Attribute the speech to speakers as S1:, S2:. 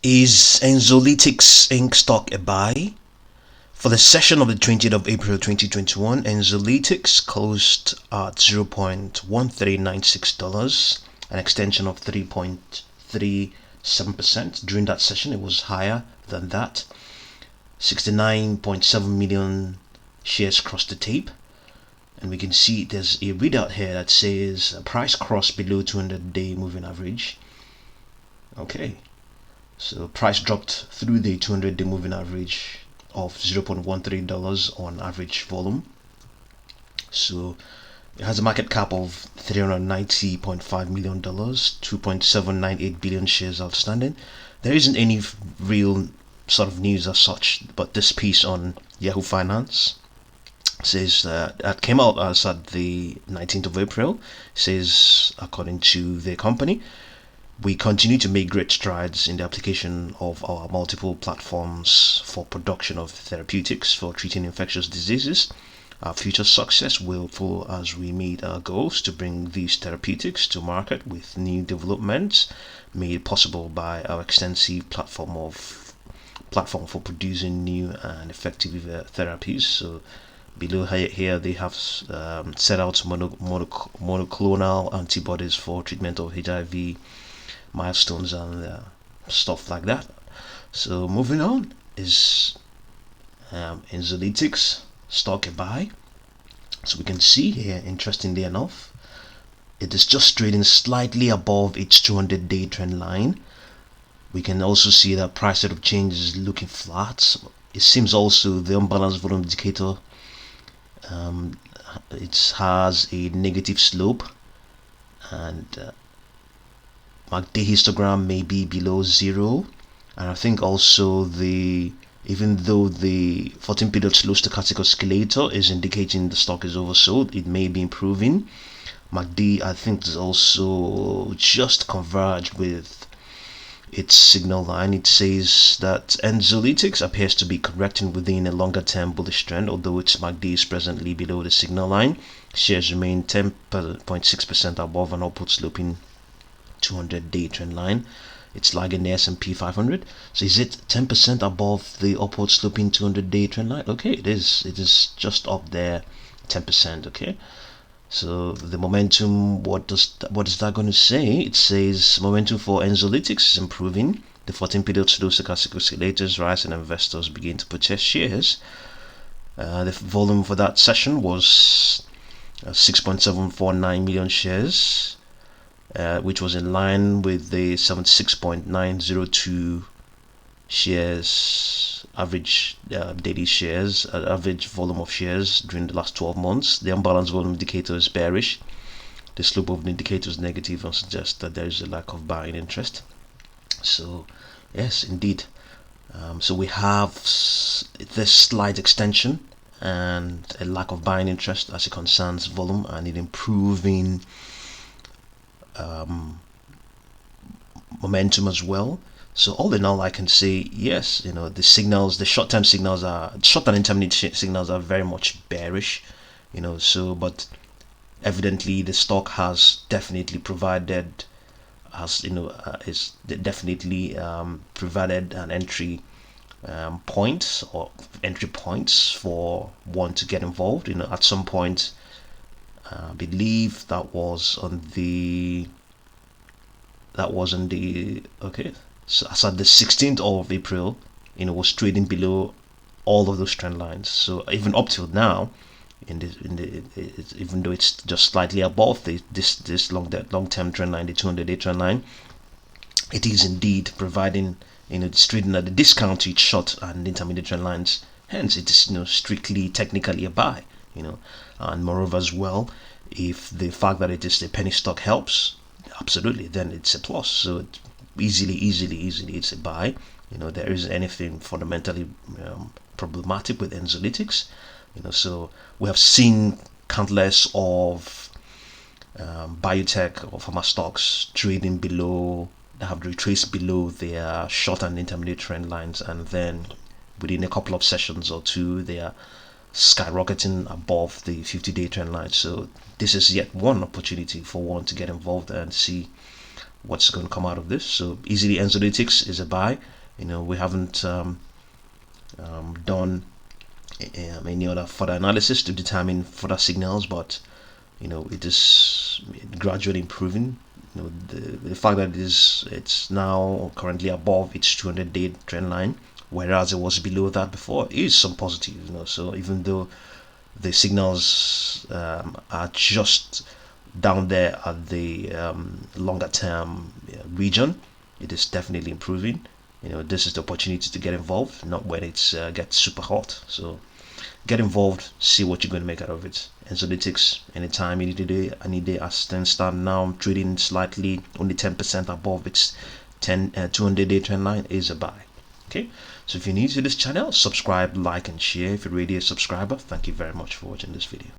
S1: Is Enzolytics Inc. stock a buy? For the session of the 20th of April 2021, Enzolytics closed at $0.1396, an extension of 3.37%. During that session, it was higher than that. 69.7 million shares crossed the tape. And we can see there's a readout here that says price crossed below 200-day moving average. Okay, so price dropped through the 200-day moving average of $0.13 on average volume. So it has a market cap of $390.5 million, 2.798 billion shares outstanding. There isn't any real sort of news as such, but this piece on Yahoo Finance says that came out as at the 19th of April, says according to the company, we continue to make great strides in the application of our multiple platforms for production of therapeutics for treating infectious diseases. Our future success will follow as we meet our goals to bring these therapeutics to market with new developments made possible by our extensive platform for producing new and effective therapies. So below here they have set out monoclonal antibodies for treatment of HIV, milestones and stuff like that. So moving on, is Enzolytics stock a buy? So we can see here, interestingly enough, it is just trading slightly above its 200-day trend line. We can also see that price rate of change is looking flat. It seems also the unbalanced volume indicator, it has a negative slope, and MACD histogram may be below 0, and I think also even though the 14 period slow stochastic oscillator is indicating the stock is oversold, it may be improving. MACD, I think, is also just converged with its signal line. It says that Enzolytics appears to be correcting within a longer term bullish trend, although its MACD is presently below the signal line. Shares remain 10.6% above an upward sloping 200-day trend line. It's lagging the S&P 500. So is it 10% above the upward sloping 200-day trend line? Okay, it is just up there, 10%. Okay, so the momentum, what is that going to say? It says momentum for Enzolytics is improving. The 14 period slow stochastic oscillators rise and investors begin to purchase shares. The volume for that session was 6.749 million shares, which was in line with the 76.902 shares average daily shares, average volume of shares during the last 12 months. The unbalanced volume indicator is bearish. The slope of the indicator is negative and suggests that there is a lack of buying interest. So yes, indeed. So we have this slight extension and a lack of buying interest as it concerns volume, and it improving momentum as well. So all in all, I can say yes, the signals, the short-term and intermediate signals are very much bearish, so, but evidently the stock has definitely provided provided an entry point or entry points for one to get involved. At some point, I believe that was on the okay. So as at the 16th of April, was trading below all of those trend lines. So even up till now, even though it's just slightly above this long-term trend line, the 200-day trend line, it is indeed providing, it's trading at a discount to its short and intermediate trend lines. Hence, it is strictly technically a buy. And moreover as well, if the fact that it is a penny stock helps, absolutely, then it's a plus. So easily it's a buy. There isn't anything fundamentally problematic with Enzolytics. So we have seen countless of biotech or pharma stocks trading below, that have retraced below their short and intermediate trend lines, and then within a couple of sessions or two they are skyrocketing above the 50-day trend line. So this is yet one opportunity for one to get involved and see what's going to come out of this. So easily Enzolytics is a buy. We haven't done any other further analysis to determine further signals, but it is gradually improving. The fact that it's now currently above its 200-day trend line, whereas it was below that before, is some positive. So even though the signals are just down there at the longer term region, it is definitely improving. This is the opportunity to get involved, not when it gets super hot. So get involved, see what you're going to make out of it. Enzolytics, anytime, any day, as things stand now, I'm trading slightly, only 10% above its 200-day trend line, is a buy. Okay, so if you're new to this channel, subscribe, like, and share. If you're already a subscriber, thank you very much for watching this video.